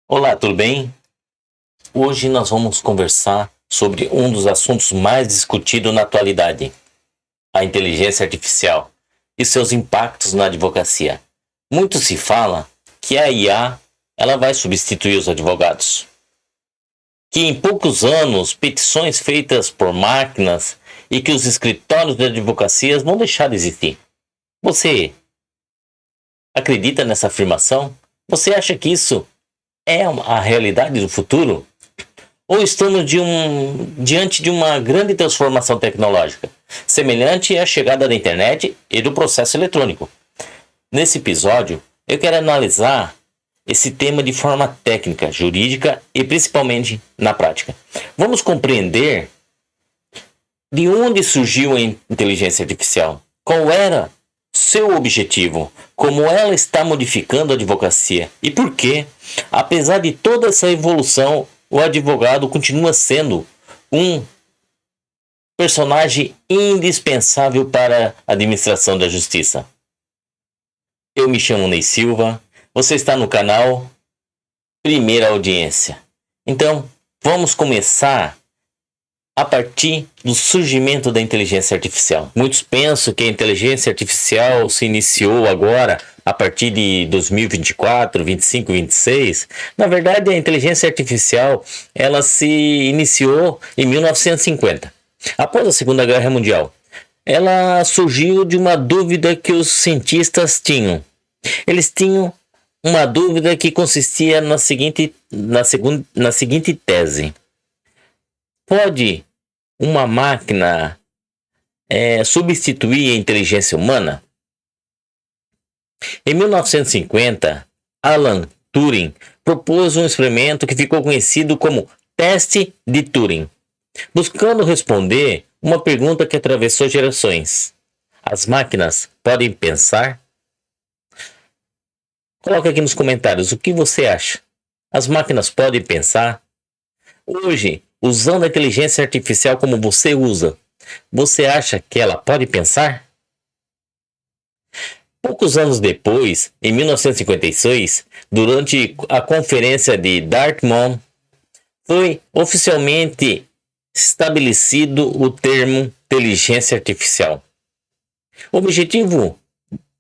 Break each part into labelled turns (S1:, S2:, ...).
S1: Olá, tudo bem? Hoje nós vamos conversar sobre um dos assuntos mais discutidos na atualidade, a inteligência artificial e seus impactos na advocacia. Muito se fala que a IA ela vai substituir os advogados, que em poucos anos petições feitas por máquinas e que os escritórios de advocacias vão deixar de existir. Você acredita nessa afirmação? Você acha que isso é a realidade do futuro? Ou estamos diante de uma grande transformação tecnológica, semelhante à chegada da internet e do processo eletrônico? Nesse episódio, eu quero analisar esse tema de forma técnica, jurídica e principalmente na prática. Vamos compreender de onde surgiu a inteligência artificial, qual era seu objetivo, como ela está modificando a advocacia e por que, apesar de toda essa evolução, o advogado continua sendo um personagem indispensável para a administração da justiça. Eu me chamo Ney Silva, você está no canal Primeira Audiência. Então, vamos começar a partir do surgimento da inteligência artificial. Muitos pensam que a inteligência artificial se iniciou agora, a partir de 2024, 25, 26. Na verdade, a inteligência artificial ela se iniciou em 1950, após a Segunda Guerra Mundial. Ela surgiu de uma dúvida que os cientistas tinham. Eles tinham uma dúvida que consistia na seguinte tese: pode uma máquina substituir a inteligência humana? Em 1950, Alan Turing propôs um experimento que ficou conhecido como teste de Turing, buscando responder uma pergunta que atravessou gerações: as máquinas podem pensar? Coloque aqui nos comentários o que você acha. As máquinas podem pensar? Hoje, usando a inteligência artificial como você usa, você acha que ela pode pensar? Poucos anos depois, em 1956, durante a conferência de Dartmouth, foi oficialmente estabelecido o termo inteligência artificial. O objetivo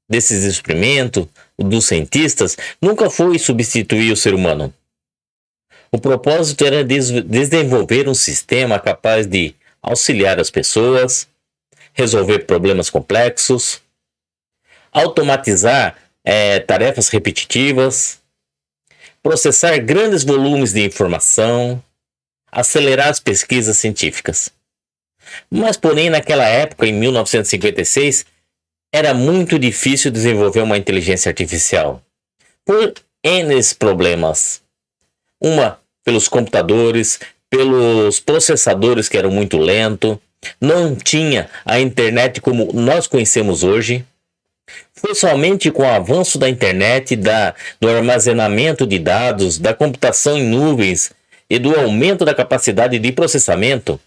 S1: desses experimentos dos cientistas nunca foi substituir o ser humano. O propósito era desenvolver um sistema capaz de auxiliar as pessoas, resolver problemas complexos, automatizar tarefas repetitivas, processar grandes volumes de informação, acelerar as pesquisas científicas. Mas, porém, naquela época, em 1956, era muito difícil desenvolver uma inteligência artificial, por N problemas. Uma, pelos computadores, pelos processadores que eram muito lentos, não tinha a internet como nós conhecemos hoje. Foi somente com o avanço da internet, do armazenamento de dados, da computação em nuvens e do aumento da capacidade de processamento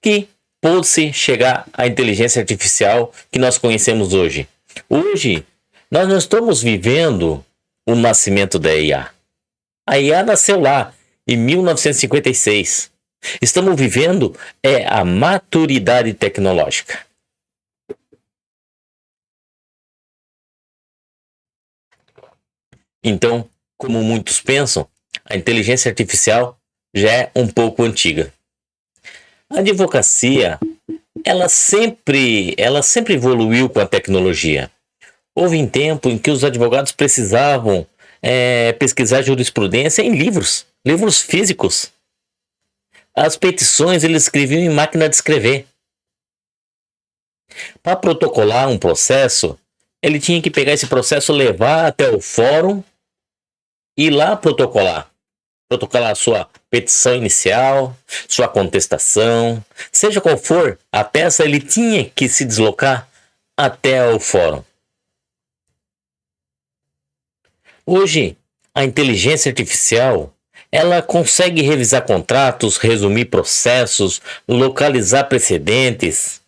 S1: que pôde-se chegar à inteligência artificial que nós conhecemos hoje. Hoje, nós não estamos vivendo o nascimento da IA. A IA nasceu lá, em 1956. Estamos vivendo a maturidade tecnológica. Então, como muitos pensam, a inteligência artificial já é um pouco antiga. A advocacia, ela sempre evoluiu com a tecnologia. Houve um tempo em que os advogados precisavam pesquisar jurisprudência em livros físicos. As petições eles escreviam em máquina de escrever. Para protocolar um processo, ele tinha que pegar esse processo, levar até o fórum e ir lá protocolar a sua petição inicial, sua contestação, seja qual for a peça, ele tinha que se deslocar até o fórum. Hoje, a inteligência artificial, ela consegue revisar contratos, resumir processos, localizar precedentes.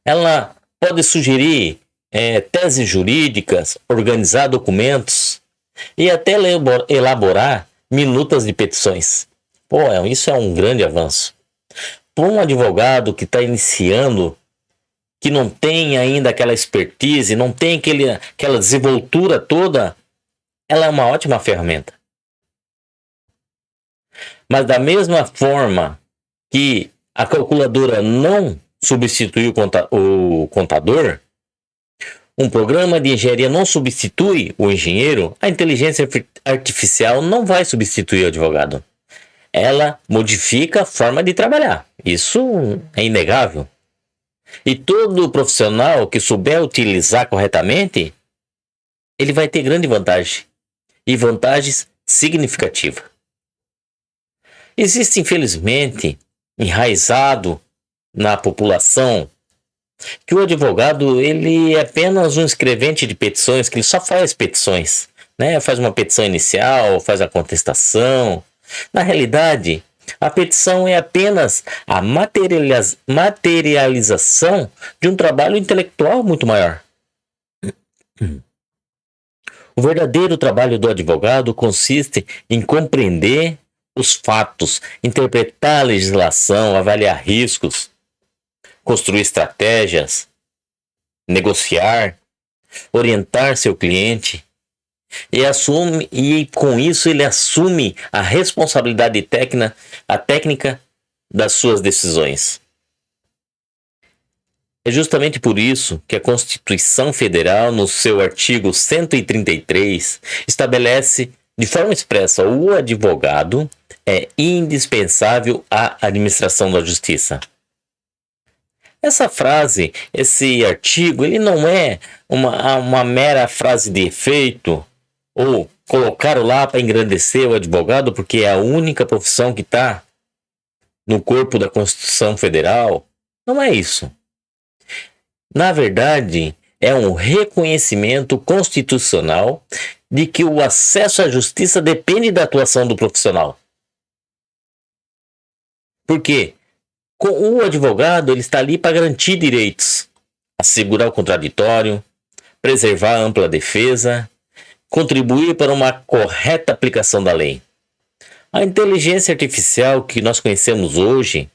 S1: Ela pode sugerir teses jurídicas, organizar documentos, e até elaborar minutas de petições. Pô, isso é um grande avanço. Para um advogado que está iniciando, que não tem ainda aquela expertise, não tem aquela desenvoltura toda, ela é uma ótima ferramenta. Mas da mesma forma que a calculadora não substitui o contador, um programa de engenharia não substitui o engenheiro, a inteligência artificial não vai substituir o advogado. Ela modifica a forma de trabalhar. Isso é inegável. E todo profissional que souber utilizar corretamente, ele vai ter grande vantagem. E vantagens significativas. Existe, infelizmente, enraizado na população que o advogado ele é apenas um escrevente de petições, que ele só faz petições, né? Faz uma petição inicial, faz a contestação. Na realidade, a petição é apenas a materialização de um trabalho intelectual muito maior. O verdadeiro trabalho do advogado consiste em compreender os fatos, interpretar a legislação, avaliar riscos, construir estratégias, negociar, orientar seu cliente e com isso ele assume a responsabilidade técnica das suas decisões. É justamente por isso que a Constituição Federal, no seu artigo 133, estabelece de forma expressa: o advogado é indispensável à administração da justiça. Essa frase, esse artigo, ele não é uma mera frase de efeito ou colocaram lá para engrandecer o advogado porque é a única profissão que está no corpo da Constituição Federal. Não é isso. Na verdade, é um reconhecimento constitucional de que o acesso à justiça depende da atuação do profissional. Por quê? O advogado ele está ali para garantir direitos, assegurar o contraditório, preservar a ampla defesa, contribuir para uma correta aplicação da lei. A inteligência artificial que nós conhecemos hoje,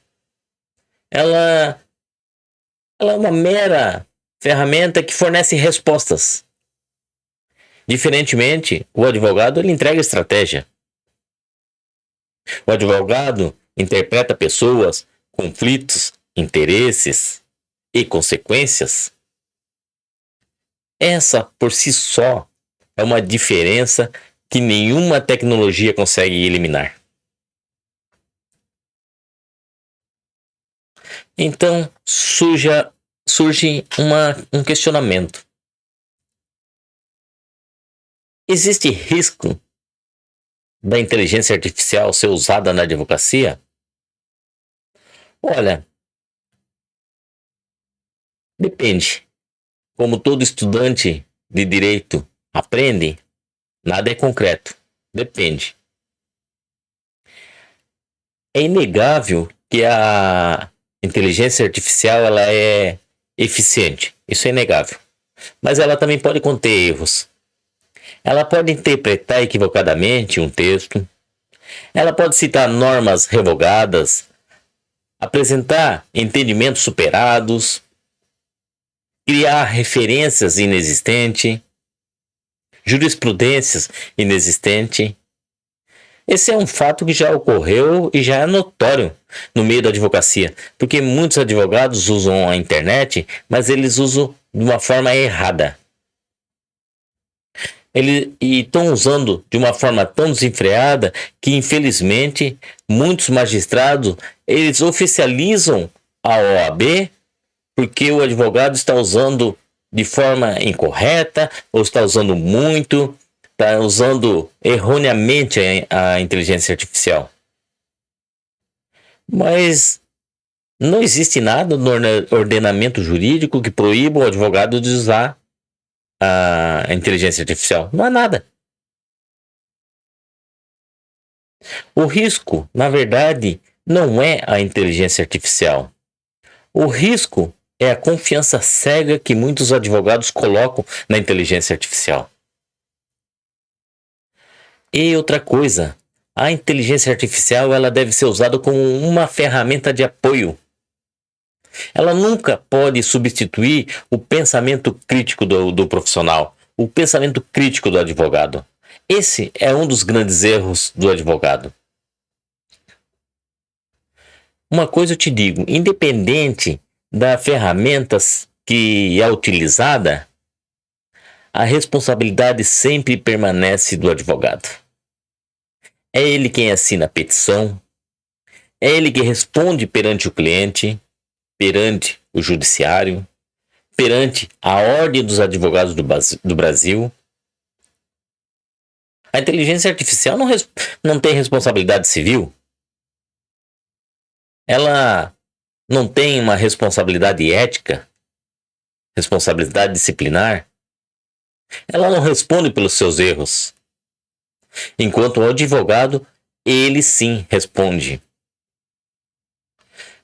S1: ela é uma mera ferramenta que fornece respostas. Diferentemente, o advogado ele entrega estratégia. O advogado interpreta pessoas, conflitos, interesses e consequências. Essa, por si só, é uma diferença que nenhuma tecnologia consegue eliminar. Então, surge um questionamento. Existe risco da inteligência artificial ser usada na advocacia? Olha, depende. Como todo estudante de direito aprende, nada é concreto. Depende. É inegável que a inteligência artificial ela é eficiente. Isso é inegável. Mas ela também pode conter erros. Ela pode interpretar equivocadamente um texto. Ela pode citar normas revogadas, apresentar entendimentos superados, criar referências inexistentes, jurisprudências inexistentes. Esse é um fato que já ocorreu e já é notório no meio da advocacia, porque muitos advogados usam a internet, mas eles usam de uma forma errada. E estão usando de uma forma tão desenfreada que, infelizmente, muitos magistrados eles oficializam a OAB porque o advogado está usando de forma incorreta ou está usando muito, está usando erroneamente a inteligência artificial. Mas não existe nada no ordenamento jurídico que proíba o advogado de usar a inteligência artificial. Não há nada. O risco, na verdade, não é a inteligência artificial. O risco é a confiança cega que muitos advogados colocam na inteligência artificial. E outra coisa, a inteligência artificial ela deve ser usada como uma ferramenta de apoio. Ela nunca pode substituir o pensamento crítico do profissional, o pensamento crítico do advogado. Esse é um dos grandes erros do advogado. Uma coisa eu te digo, independente das ferramentas que é utilizada, a responsabilidade sempre permanece do advogado. É ele quem assina a petição, é ele que responde perante o cliente, perante o judiciário, perante a Ordem dos Advogados do Brasil. A inteligência artificial não tem responsabilidade civil. Ela não tem uma responsabilidade ética, responsabilidade disciplinar. Ela não responde pelos seus erros. Enquanto o advogado, ele sim responde.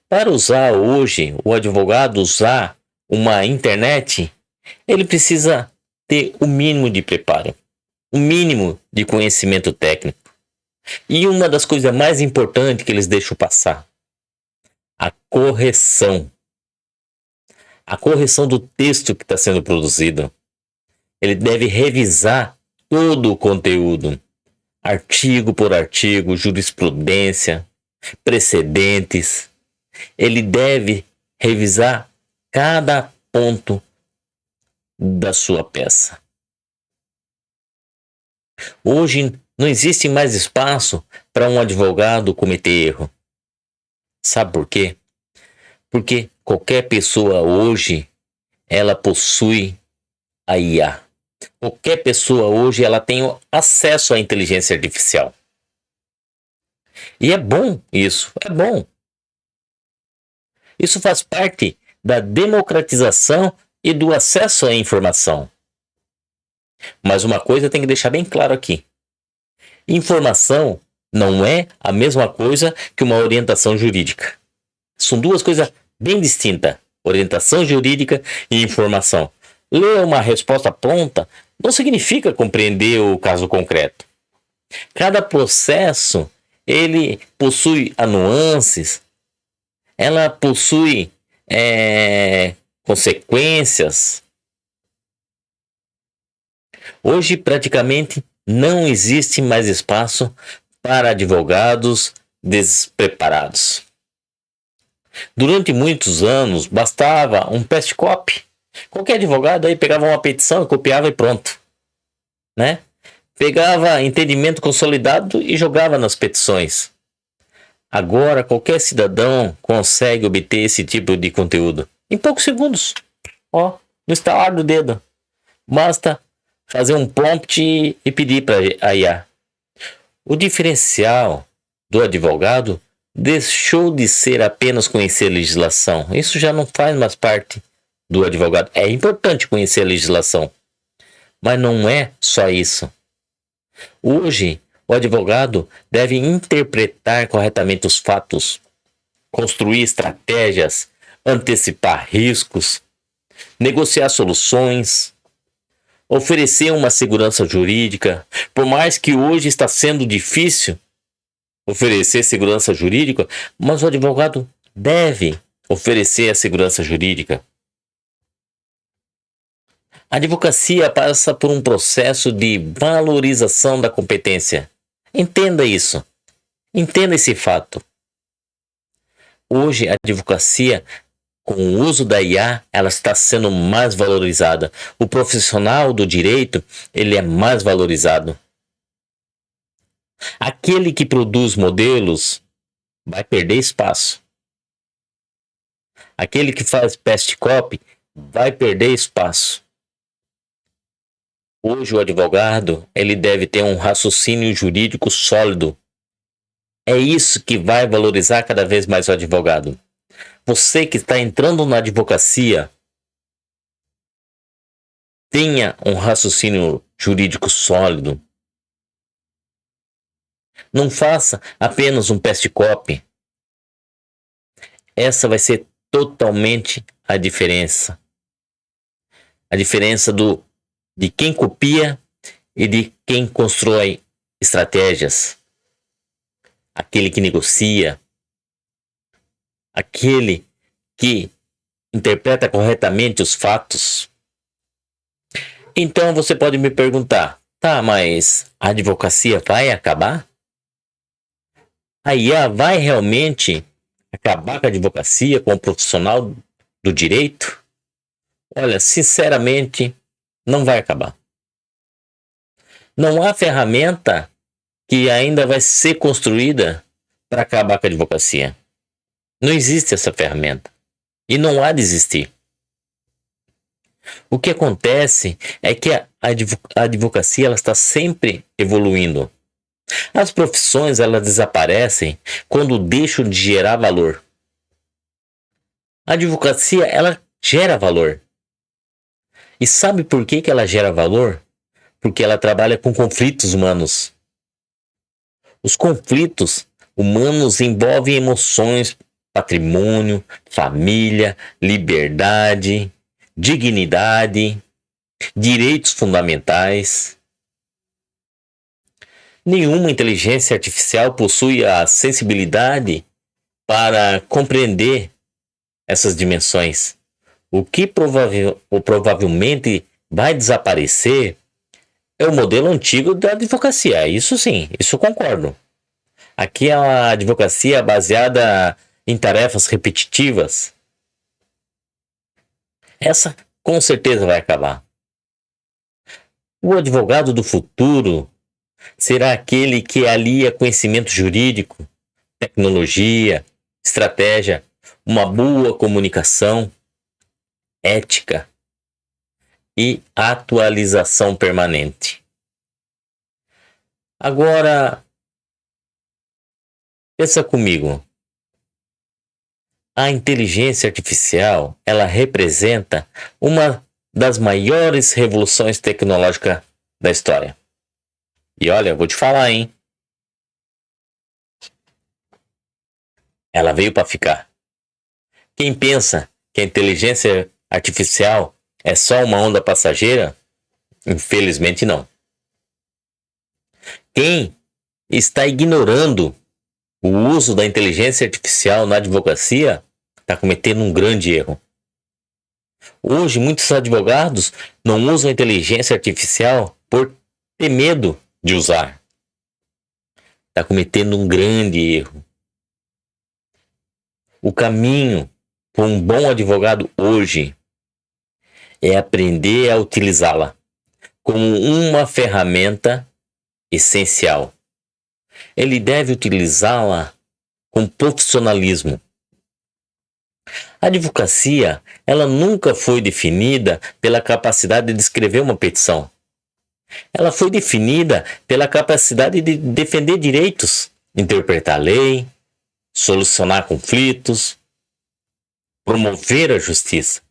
S1: Para usar hoje, o advogado usar uma internet, ele precisa ter o mínimo de preparo, o mínimo de conhecimento técnico. E uma das coisas mais importantes que eles deixam passar, a correção. A correção do texto que está sendo produzido. Ele deve revisar todo o conteúdo, artigo por artigo, jurisprudência, precedentes. Ele deve revisar cada ponto da sua peça. Hoje não existe mais espaço para um advogado cometer erro. Sabe por quê? Porque qualquer pessoa hoje, ela possui a IA. Qualquer pessoa hoje, ela tem acesso à inteligência artificial. E é bom isso, é bom. Isso faz parte da democratização e do acesso à informação. Mas uma coisa tem que deixar bem claro aqui. Informação não é a mesma coisa que uma orientação jurídica. São duas coisas bem distintas. Orientação jurídica e informação. Ler uma resposta pronta não significa compreender o caso concreto. Cada processo, ele possui nuances, ela possui consequências. Hoje, praticamente, não existe mais espaço para advogados despreparados. Durante muitos anos, bastava um paste copy. Qualquer advogado aí pegava uma petição, copiava e pronto. Né? Pegava entendimento consolidado e jogava nas petições. Agora, qualquer cidadão consegue obter esse tipo de conteúdo. Em poucos segundos. Ó, no estalar do dedo. Basta fazer um prompt e pedir para a IA. O diferencial do advogado deixou de ser apenas conhecer a legislação. Isso já não faz mais parte do advogado. É importante conhecer a legislação, mas não é só isso. Hoje, o advogado deve interpretar corretamente os fatos, construir estratégias, antecipar riscos, negociar soluções, oferecer uma segurança jurídica. Por mais que hoje está sendo difícil oferecer segurança jurídica, mas o advogado deve oferecer a segurança jurídica. A advocacia passa por um processo de valorização da competência. Entenda isso. Entenda esse fato. Hoje, a advocacia, com o uso da IA, ela está sendo mais valorizada. O profissional do direito, ele é mais valorizado. Aquele que produz modelos vai perder espaço. Aquele que faz paste copy vai perder espaço. Hoje o advogado, ele deve ter um raciocínio jurídico sólido. É isso que vai valorizar cada vez mais o advogado. Você que está entrando na advocacia, tenha um raciocínio jurídico sólido. Não faça apenas um paste copy. Essa vai ser totalmente a diferença. A diferença de quem copia e de quem constrói estratégias, aquele que negocia, aquele que interpreta corretamente os fatos. Então você pode me perguntar, tá, mas a advocacia vai acabar? A IA vai realmente acabar com a advocacia, com o profissional do direito? Olha, sinceramente, não vai acabar. Não há ferramenta que ainda vai ser construída para acabar com a advocacia. Não existe essa ferramenta. E não há de existir. O que acontece é que a advocacia ela está sempre evoluindo. As profissões elas desaparecem quando deixam de gerar valor. A advocacia ela gera valor. E sabe por que ela gera valor? Porque ela trabalha com conflitos humanos. Os conflitos humanos envolvem emoções, patrimônio, família, liberdade, dignidade, direitos fundamentais. Nenhuma inteligência artificial possui a sensibilidade para compreender essas dimensões. O que provavelmente vai desaparecer é o modelo antigo da advocacia. Isso sim, isso eu concordo. Aqui é uma advocacia baseada em tarefas repetitivas. Essa com certeza vai acabar. O advogado do futuro será aquele que alia conhecimento jurídico, tecnologia, estratégia, uma boa comunicação, ética e atualização permanente. Agora, pensa comigo. A inteligência artificial, ela representa uma das maiores revoluções tecnológicas da história. E olha, eu vou te falar, hein? Ela veio para ficar. Quem pensa que a inteligência artificial é só uma onda passageira? Infelizmente não. Quem está ignorando o uso da inteligência artificial na advocacia está cometendo um grande erro. Hoje, muitos advogados não usam a inteligência artificial por ter medo de usar. Está cometendo um grande erro. O caminho para um bom advogado hoje é aprender a utilizá-la como uma ferramenta essencial. Ele deve utilizá-la com profissionalismo. A advocacia, ela nunca foi definida pela capacidade de escrever uma petição. Ela foi definida pela capacidade de defender direitos, interpretar a lei, solucionar conflitos, promover a justiça.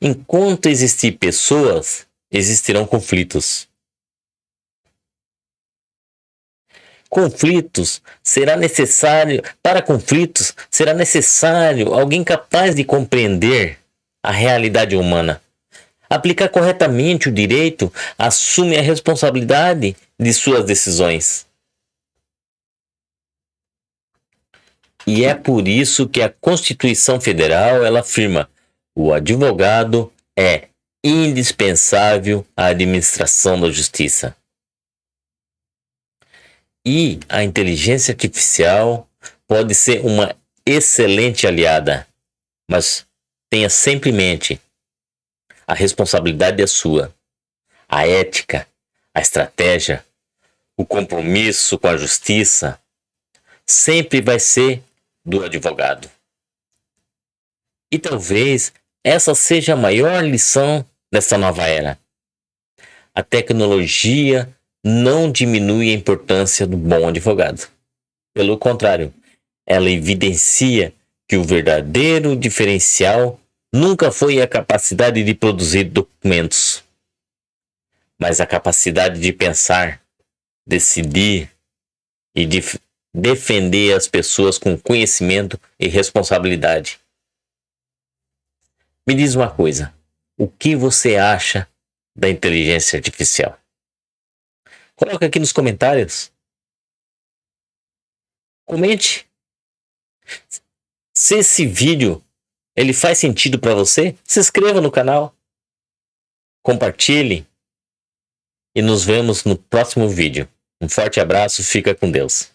S1: Enquanto existir pessoas, existirão conflitos. Para conflitos, será necessário alguém capaz de compreender a realidade humana. Aplicar corretamente o direito, assume a responsabilidade de suas decisões. E é por isso que a Constituição Federal ela afirma: o advogado é indispensável à administração da justiça. E a inteligência artificial pode ser uma excelente aliada, mas tenha sempre em mente: a responsabilidade é sua, a ética, a estratégia, o compromisso com a justiça sempre vai ser do advogado. E talvez essa seja a maior lição dessa nova era. A tecnologia não diminui a importância do bom advogado. Pelo contrário, ela evidencia que o verdadeiro diferencial nunca foi a capacidade de produzir documentos, mas a capacidade de pensar, decidir e de defender as pessoas com conhecimento e responsabilidade. Me diz uma coisa, o que você acha da inteligência artificial? Coloca aqui nos comentários. Comente. Se esse vídeo ele faz sentido para você, se inscreva no canal. Compartilhe. E nos vemos no próximo vídeo. Um forte abraço, fica com Deus.